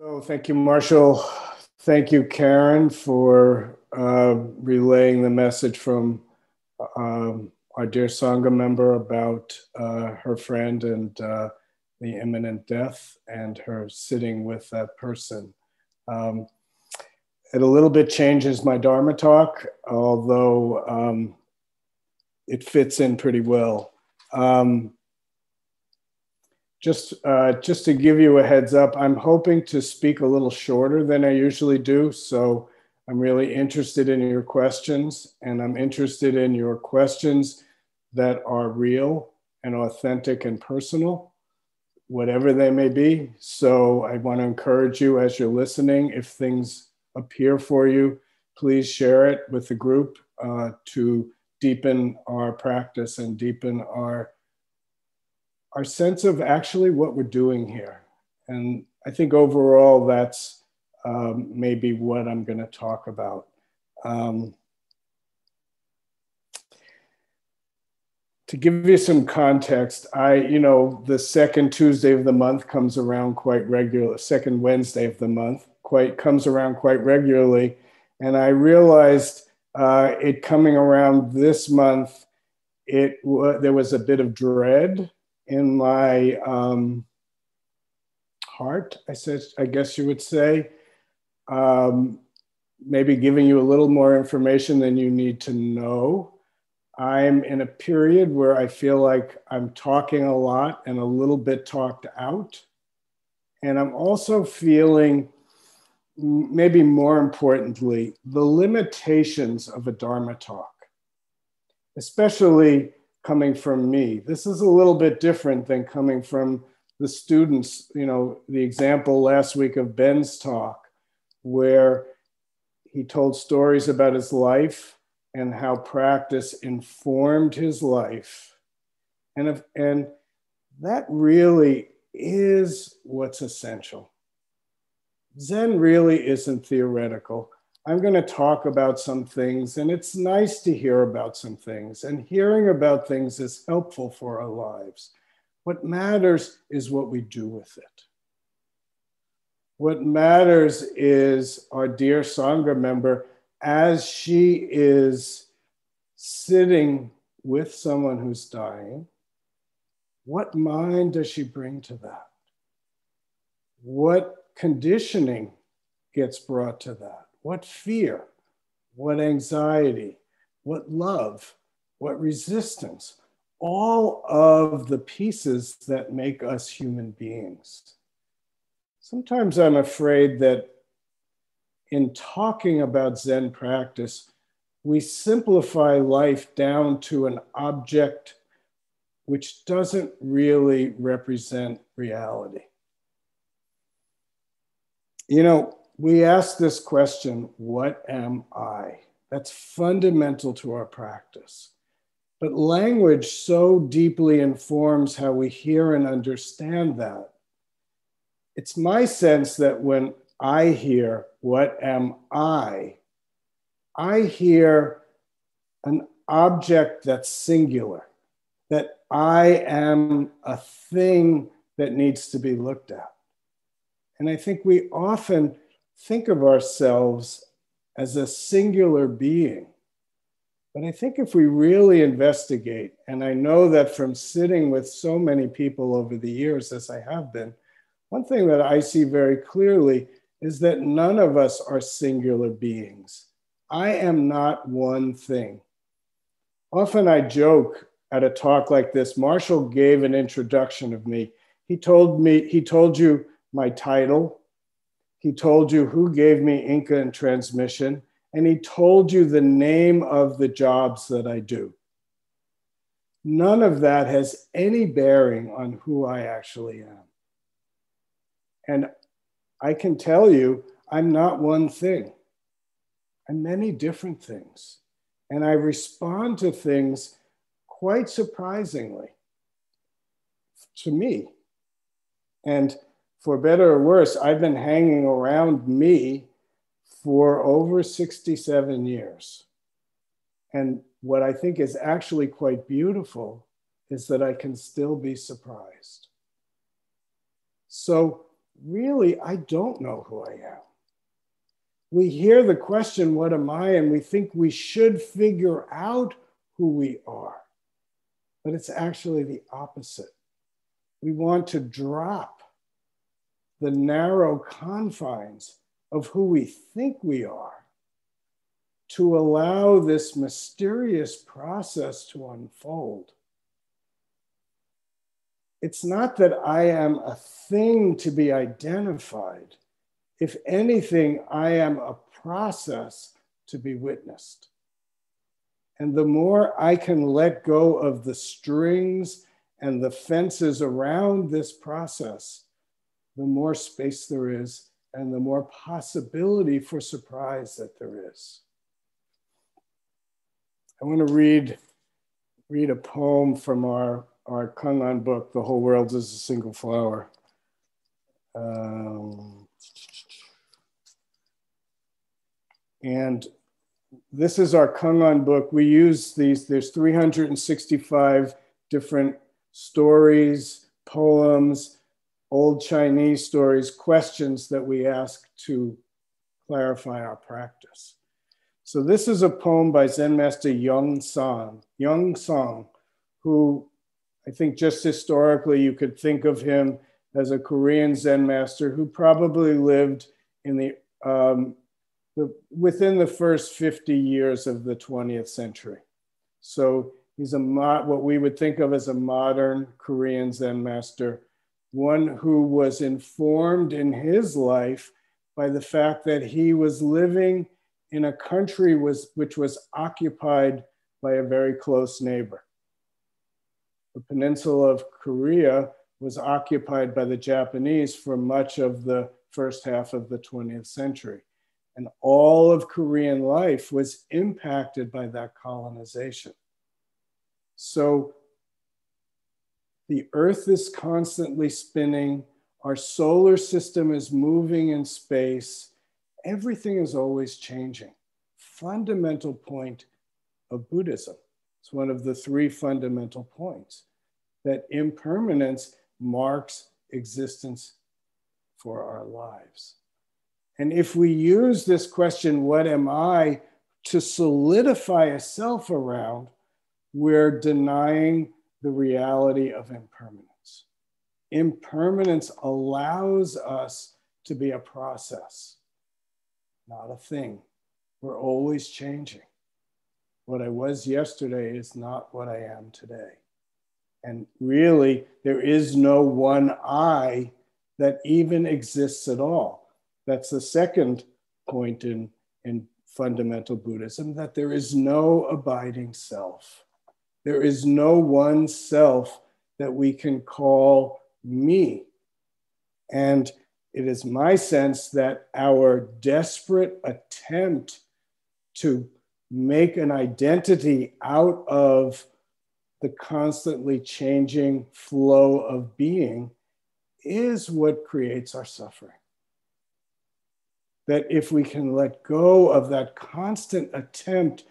So thank you, Marshall. Thank you, Karen, for relaying the message from our dear Sangha member about her friend and the imminent death and her sitting with that person. It a little bit changes my Dharma talk, although it fits in pretty well. Just to give you a heads up, I'm hoping to speak a little shorter than I usually do. So I'm really interested in your questions, and I'm interested in your questions that are real and authentic and personal, whatever they may be. So I want to encourage you as you're listening, if things appear for you, please share it with the group to deepen our practice and deepen our sense of actually what we're doing here. And I think overall that's maybe what I'm going to talk about. To give you some context, the second Tuesday of the month comes around quite regularly, second Wednesday of the month comes around quite regularly. And I realized it coming around this month, there was a bit of dread in my heart, I guess you would say, maybe giving you a little more information than you need to know. I'm in a period where I feel like I'm talking a lot and a little bit talked out. And I'm also feeling, maybe more importantly, the limitations of a Dharma talk, especially coming from me. This is a little bit different than coming from the students, the example last week of Ben's talk, where he told stories about his life and how practice informed his life. And that really is what's essential. Zen really isn't theoretical. I'm going to talk about some things, and it's nice to hear about some things, and hearing about things is helpful for our lives. What matters is what we do with it. What matters is our dear Sangha member, as she is sitting with someone who's dying, what mind does she bring to that? What conditioning gets brought to that? What fear, what anxiety, what love, what resistance, all of the pieces that make us human beings. Sometimes I'm afraid that in talking about Zen practice, we simplify life down to an object which doesn't really represent reality. We ask this question, what am I? That's fundamental to our practice. But language so deeply informs how we hear and understand that. It's my sense that when I hear, what am I hear an object that's singular, that I am a thing that needs to be looked at. And I think we often think of ourselves as a singular being. But I think if we really investigate, and I know that from sitting with so many people over the years, as I have been, one thing that I see very clearly is that none of us are singular beings. I am not one thing. Often I joke at a talk like this. Marshall gave an introduction of me. He told you my title. He told you who gave me Inca and transmission, and he told you the name of the jobs that I do. None of that has any bearing on who I actually am. And I can tell you, I'm not one thing. I'm many different things. And I respond to things quite surprisingly to me. And for better or worse, I've been hanging around me for over 67 years. And what I think is actually quite beautiful is that I can still be surprised. So really, I don't know who I am. We hear the question, what am I? And we think we should figure out who we are. But it's actually the opposite. We want to drop the narrow confines of who we think we are to allow this mysterious process to unfold. It's not that I am a thing to be identified. If anything, I am a process to be witnessed. And the more I can let go of the strings and the fences around this process, the more space there is and the more possibility for surprise that there is. I want to read a poem from our Kangan book, The Whole World is a Single Flower. And this is our Kangan book. We use these, there's 365 different stories, poems, old Chinese stories, questions that we ask to clarify our practice. So this is a poem by Zen Master Yong Song, who I think just historically you could think of him as a Korean Zen master who probably lived in within the first 50 years of the 20th century. So he's what we would think of as a modern Korean Zen master, one who was informed in his life by the fact that he was living in a country which was occupied by a very close neighbor. The peninsula of Korea was occupied by the Japanese for much of the first half of the 20th century. And all of Korean life was impacted by that colonization. So the earth is constantly spinning. Our solar system is moving in space. Everything is always changing. Fundamental point of Buddhism. It's one of the three fundamental points, that impermanence marks existence for our lives. And if we use this question, what am I, to solidify a self around, we're denying the reality of impermanence. Impermanence allows us to be a process, not a thing. We're always changing. What I was yesterday is not what I am today. And really, there is no one I that even exists at all. That's the second point in fundamental Buddhism, that there is no abiding self. There is no one self that we can call me. And it is my sense that our desperate attempt to make an identity out of the constantly changing flow of being is what creates our suffering. That if we can let go of that constant attempt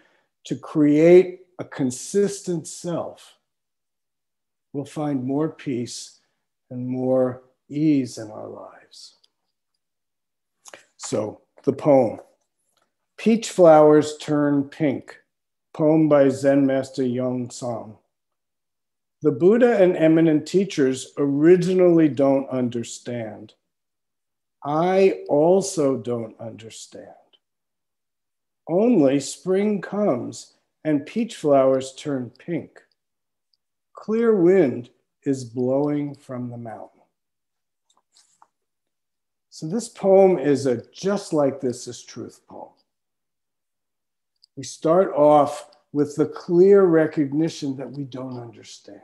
to create a consistent self, we'll find more peace and more ease in our lives. So the poem, Peach Flowers Turn Pink, poem by Zen Master Yong Song. The Buddha and eminent teachers originally don't understand. I also don't understand. Only spring comes and peach flowers turn pink. Clear wind is blowing from the mountain. So this poem is a just like this is truth poem. We start off with the clear recognition that we don't understand.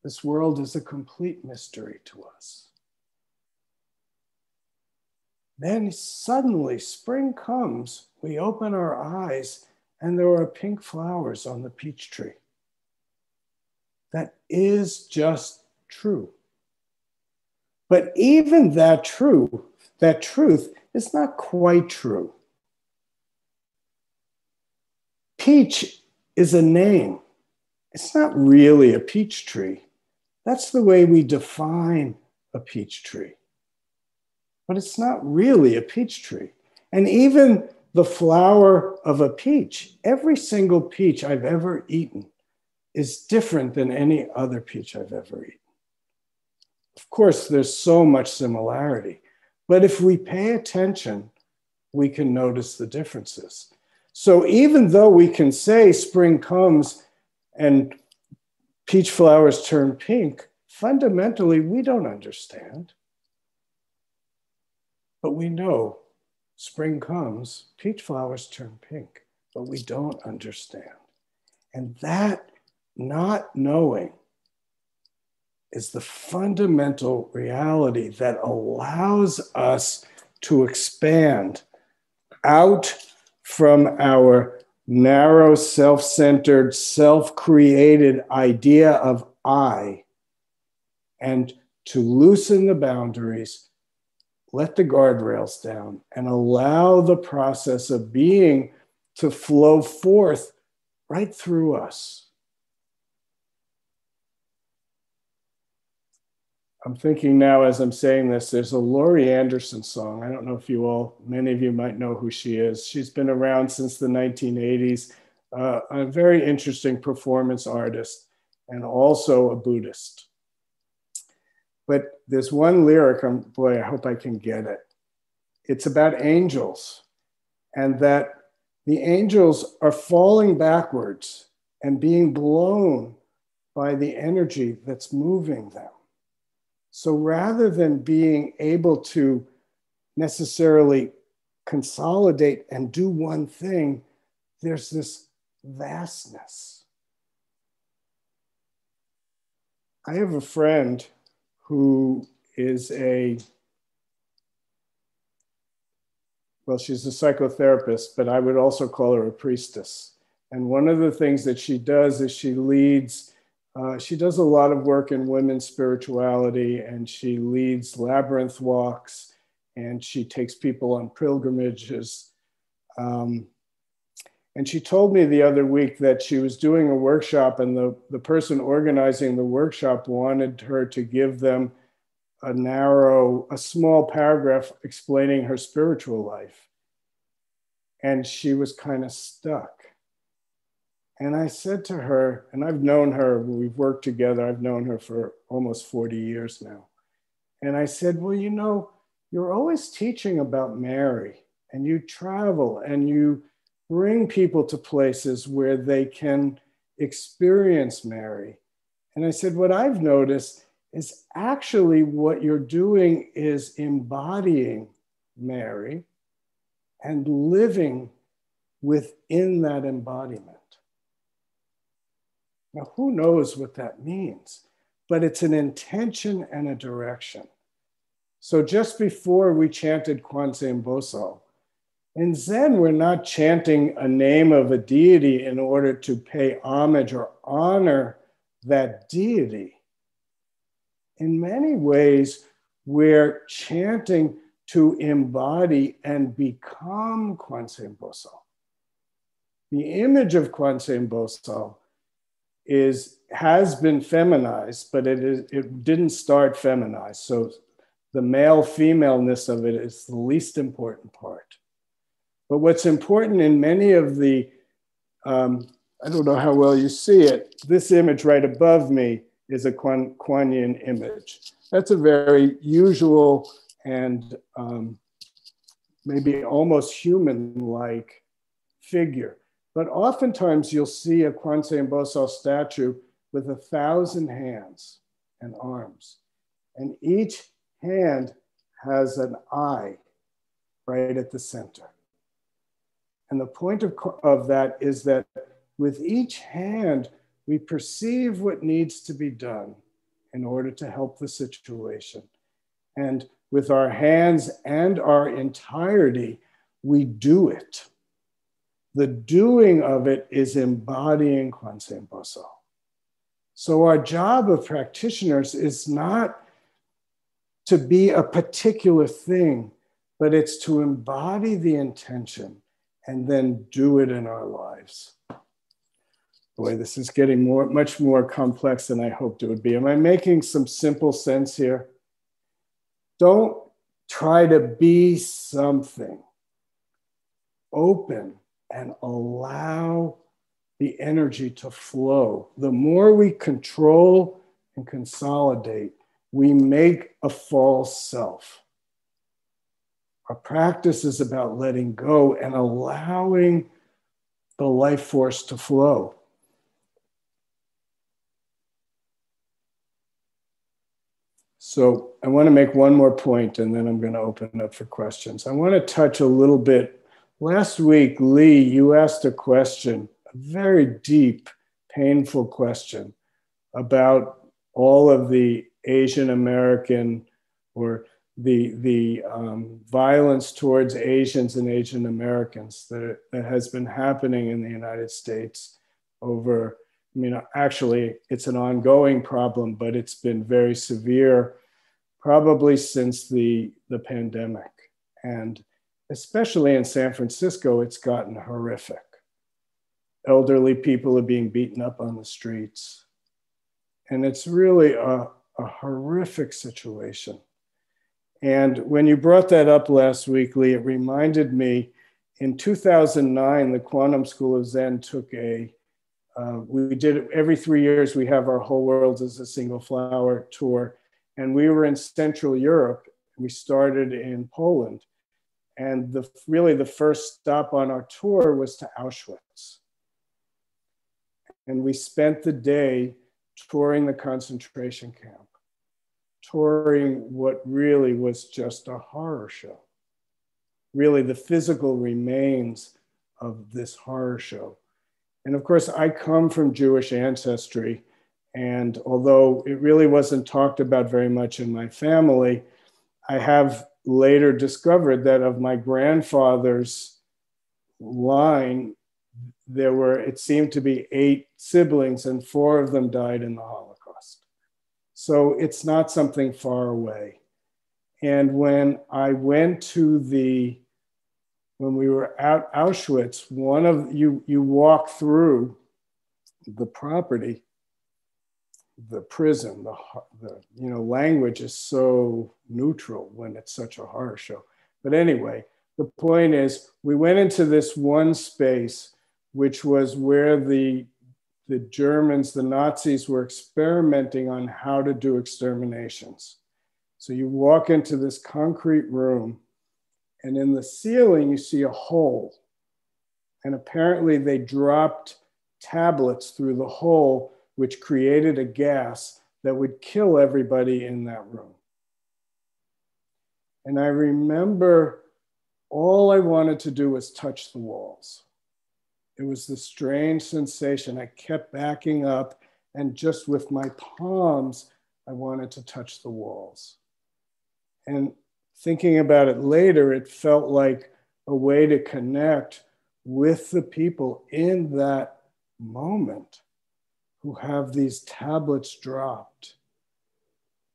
This world is a complete mystery to us. Then suddenly spring comes, we open our eyes, and there are pink flowers on the peach tree. That is just true. But even that truth is not quite true. Peach is a name. It's not really a peach tree. That's the way we define a peach tree. But it's not really a peach tree. And even the flower of a peach, every single peach I've ever eaten is different than any other peach I've ever eaten. Of course, there's so much similarity, but if we pay attention, we can notice the differences. So even though we can say spring comes and peach flowers turn pink, fundamentally, we don't understand. But we know spring comes, peach flowers turn pink, but we don't understand. And that not knowing is the fundamental reality that allows us to expand out from our narrow, self-centered, self-created idea of I, and to loosen the boundaries, let the guardrails down, and allow the process of being to flow forth right through us. I'm thinking now as I'm saying this, there's a Laurie Anderson song. I don't know if many of you might know who she is. She's been around since the 1980s, a very interesting performance artist and also a Buddhist. But there's one lyric, boy, I hope I can get it. It's about angels, and that the angels are falling backwards and being blown by the energy that's moving them. So rather than being able to necessarily consolidate and do one thing, there's this vastness. I have a friend who is she's a psychotherapist, but I would also call her a priestess. And one of the things that she does is she does a lot of work in women's spirituality, and she leads labyrinth walks, and she takes people on pilgrimages. And she told me the other week that she was doing a workshop, and the person organizing the workshop wanted her to give them a small paragraph explaining her spiritual life. And she was kind of stuck. And I said to her, and I've known her, we've worked together, I've known her for almost 40 years now. And I said, well, you're always teaching about Mary, and you travel and you bring people to places where they can experience Mary. And I said, what I've noticed is actually what you're doing is embodying Mary and living within that embodiment. Now, who knows what that means? But it's an intention and a direction. So just before we chanted Kwanzaa Boso, in Zen, we're not chanting a name of a deity in order to pay homage or honor that deity. In many ways, we're chanting to embody and become Kwanzaa Boso. The image of Kwanzaa Boso has been feminized, but it didn't start feminized. So the male-femaleness of it is the least important part. But what's important in many of the, I don't know how well you see it, this image right above me is a Kuan Yin image. That's a very usual and maybe almost human-like figure. But oftentimes you'll see a Kwanzaa Boso statue with 1,000 hands and arms. And each hand has an eye right at the center. And the point of that is that with each hand, we perceive what needs to be done in order to help the situation. And with our hands and our entirety, we do it. The doing of it is embodying Kwanzaa Boso. So our job of practitioners is not to be a particular thing, but it's to embody the intention and then do it in our lives. Boy, this is getting much more complex than I hoped it would be. Am I making some simple sense here? Don't try to be something. Open and allow the energy to flow. The more we control and consolidate, we make a false self. Our practice is about letting go and allowing the life force to flow. So I want to make one more point, and then I'm going to open up for questions. I want to touch a little bit. Last week, Lee, you asked a question, a very deep, painful question about all of the Asian American or the violence towards Asians and Asian Americans that has been happening in the United States over, I mean, actually, it's an ongoing problem, but it's been very severe probably since the pandemic. And especially in San Francisco, it's gotten horrific. Elderly people are being beaten up on the streets. And it's really a horrific situation. And when you brought that up last week, Lee, it reminded me in 2009, the Quantum School of Zen took we did it every 3 years. We have our Whole World as a Single Flower tour. And we were in Central Europe. We started in Poland. And really the first stop on our tour was to Auschwitz. And we spent the day touring the concentration camp, touring what really was just a horror show. Really the physical remains of this horror show. And of course, I come from Jewish ancestry. And although it really wasn't talked about very much in my family, I have later discovered that of my grandfather's line, it seemed to be 8 siblings and 4 of them died in the Holocaust. So it's not something far away. And when I went to when we were at Auschwitz, you walk through the property, the prison, the language is so neutral when it's such a horror show. But anyway, the point is, we went into this one space, which was where the Germans, the Nazis, were experimenting on how to do exterminations. So you walk into this concrete room, and in the ceiling, you see a hole. And apparently they dropped tablets through the hole, which created a gas that would kill everybody in that room. And I remember all I wanted to do was touch the walls. It was this strange sensation. I kept backing up, and just with my palms, I wanted to touch the walls. And thinking about it later, it felt like a way to connect with the people in that moment who have these tablets dropped.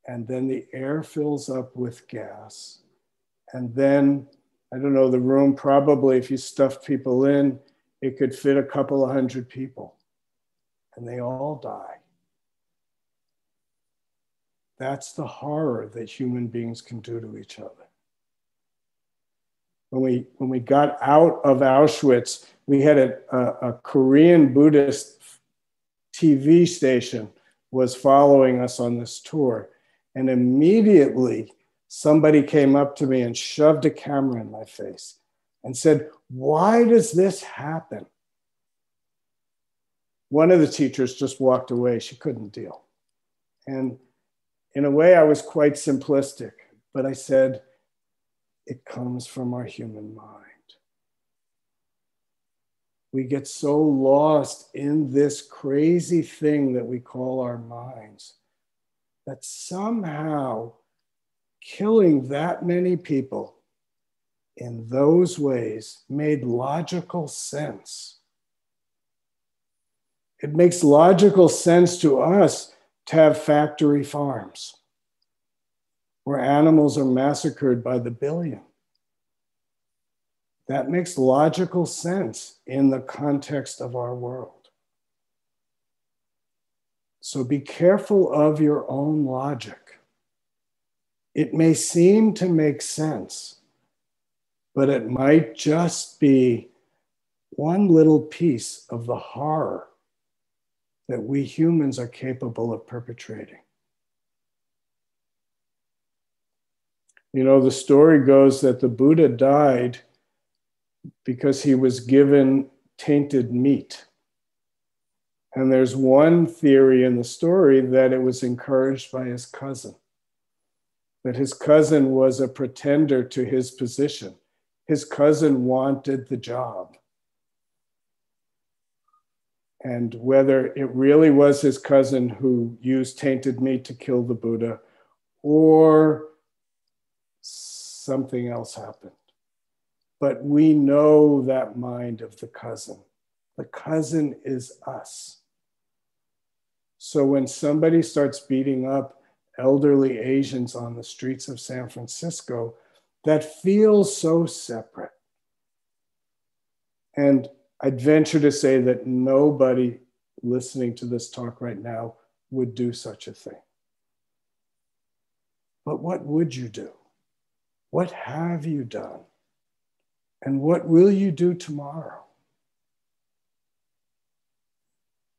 And then the air fills up with gas. And then, I don't know, the room probably, if you stuff people in, it could fit a couple of 100 people. And they all die. That's the horror that human beings can do to each other. When we got out of Auschwitz, we had a Korean Buddhist TV station was following us on this tour. And immediately somebody came up to me and shoved a camera in my face and said, "Why does this happen?" One of the teachers just walked away. She couldn't deal. And in a way, I was quite simplistic, but I said, it comes from our human mind. We get so lost in this crazy thing that we call our minds that somehow killing that many people in those ways made logical sense. It makes logical sense to us to have factory farms where animals are massacred by the billion. That makes logical sense in the context of our world. So be careful of your own logic. It may seem to make sense, but it might just be one little piece of the horror that we humans are capable of perpetrating. You know, the story goes that the Buddha died because he was given tainted meat. And there's one theory in the story that it was encouraged by his cousin, that his cousin was a pretender to his position. His cousin wanted the job. And whether it really was his cousin who used tainted meat to kill the Buddha or something else happened. But we know that mind of the cousin. The cousin is us. So when somebody starts beating up elderly Asians on the streets of San Francisco, that feels so separate. And I'd venture to say that nobody listening to this talk right now would do such a thing. But what would you do? What have you done? And what will you do tomorrow?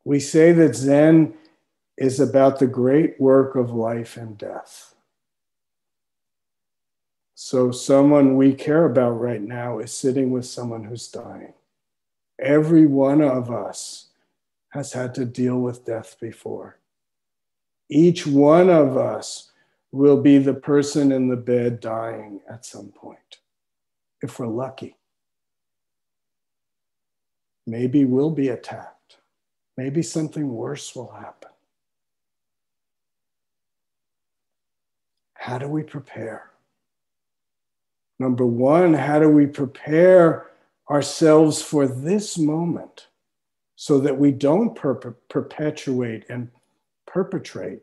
We say that Zen is about the great work of life and death. So someone we care about right now is sitting with someone who's dying. Every one of us has had to deal with death before. Each one of us will be the person in the bed dying at some point, if we're lucky. Maybe we'll be attacked. Maybe something worse will happen. How do we prepare? Number one, how do we prepare ourselves for this moment so that we don't perpetuate and perpetrate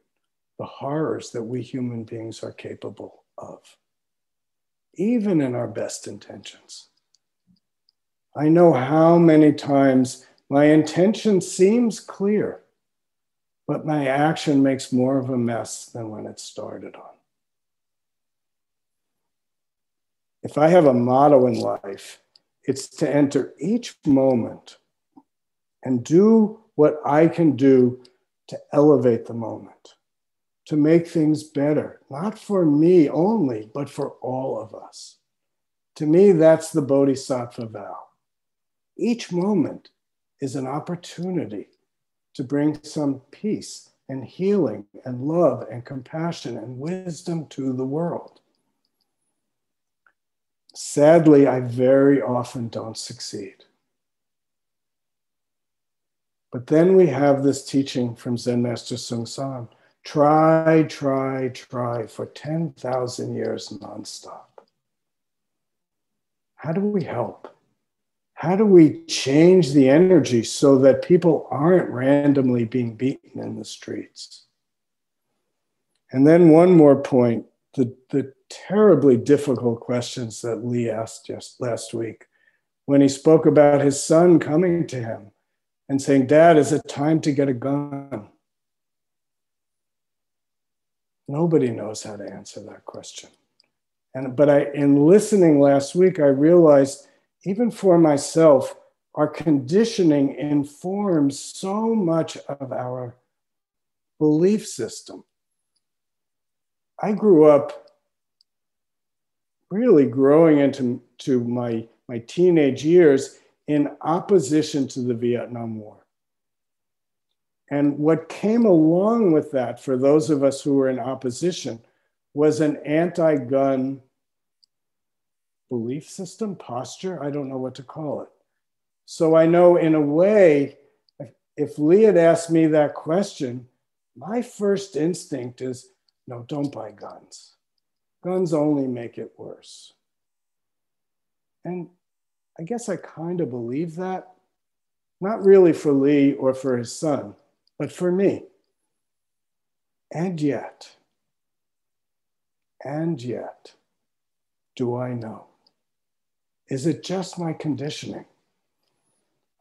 the horrors that we human beings are capable of, even in our best intentions? I know how many times my intention seems clear, but my action makes more of a mess than when it started on. If I have a motto in life, it's to enter each moment and do what I can do to elevate the moment, to make things better, not for me only, but for all of us. To me, that's the Bodhisattva vow. Each moment is an opportunity to bring some peace and healing and love and compassion and wisdom to the world. Sadly, I very often don't succeed. But then we have this teaching from Zen Master Seung Sahn. Try, try, try for 10,000 years nonstop. How do we help? How do we change the energy so that people aren't randomly being beaten in the streets? And then one more point, the terribly difficult questions that Lee asked just last week when he spoke about his son coming to him and saying, "Dad, is it time to get a gun?" Nobody knows how to answer that question. But in listening last week, I realized, even for myself, our conditioning informs so much of our belief system. I grew up really growing into my teenage years in opposition to the Vietnam War. And what came along with that, for those of us who were in opposition, was an anti-gun belief system, posture. I don't know what to call it. So I know, in a way, if Lee had asked me that question, my first instinct is, no, don't buy guns. Guns only make it worse. And I guess I kind of believe that, not really for Lee or for his son, but for me. And yet, do I know? Is it just my conditioning?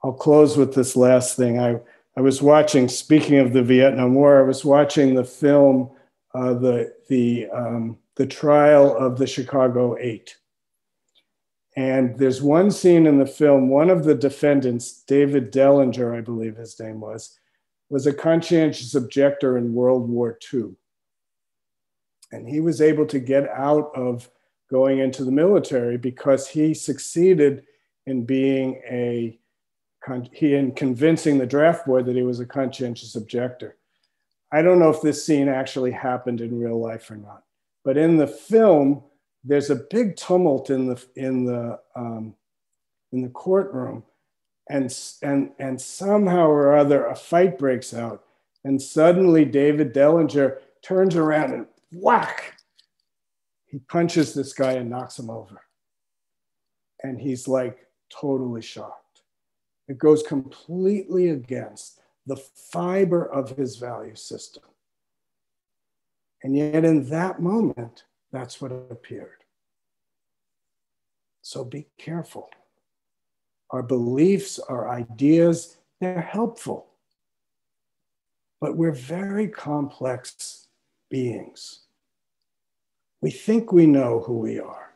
I'll close with this last thing. I was watching, speaking of the Vietnam War, I was watching the film the trial of the Chicago Eight. And there's one scene in the film, one of the defendants, David Dellinger, I believe his name was a conscientious objector in World War II. And he was able to get out of going into the military because he succeeded in being in convincing the draft board that he was a conscientious objector. I don't know if this scene actually happened in real life or not, but in the film, there's a big tumult in the courtroom, and somehow or other a fight breaks out, and suddenly David Dellinger turns around and whack, he punches this guy and knocks him over, and he's like totally shocked. It goes completely against the fiber of his value system. And yet in that moment, that's what appeared. So be careful. Our beliefs, our ideas, they're helpful. But we're very complex beings. We think we know who we are,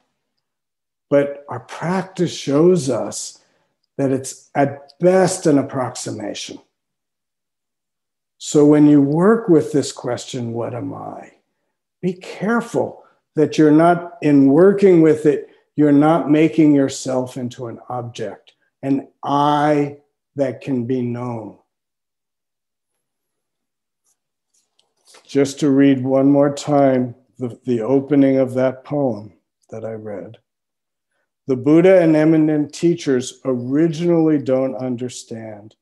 but our practice shows us that it's at best an approximation. So when you work with this question, what am I? Be careful that you're not, in working with it, you're not making yourself into an object, an I that can be known. Just to read one more time the opening of that poem that I read. The Buddha and eminent teachers originally don't understand.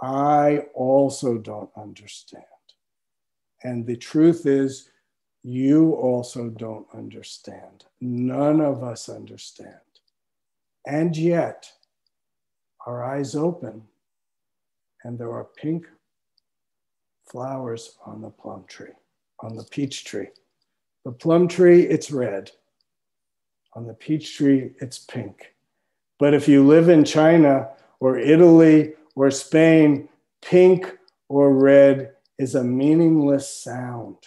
I also don't understand. And the truth is, you also don't understand. None of us understand. And yet, our eyes open, and there are pink flowers on the plum tree, on the peach tree. The plum tree, it's red. On the peach tree, it's pink. But if you live in China or Italy or Spain, pink or red is a meaningless sound.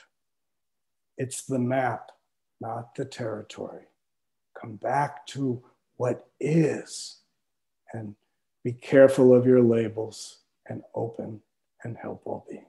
It's the map, not the territory. Come back to what is, and be careful of your labels, and open and help all beings.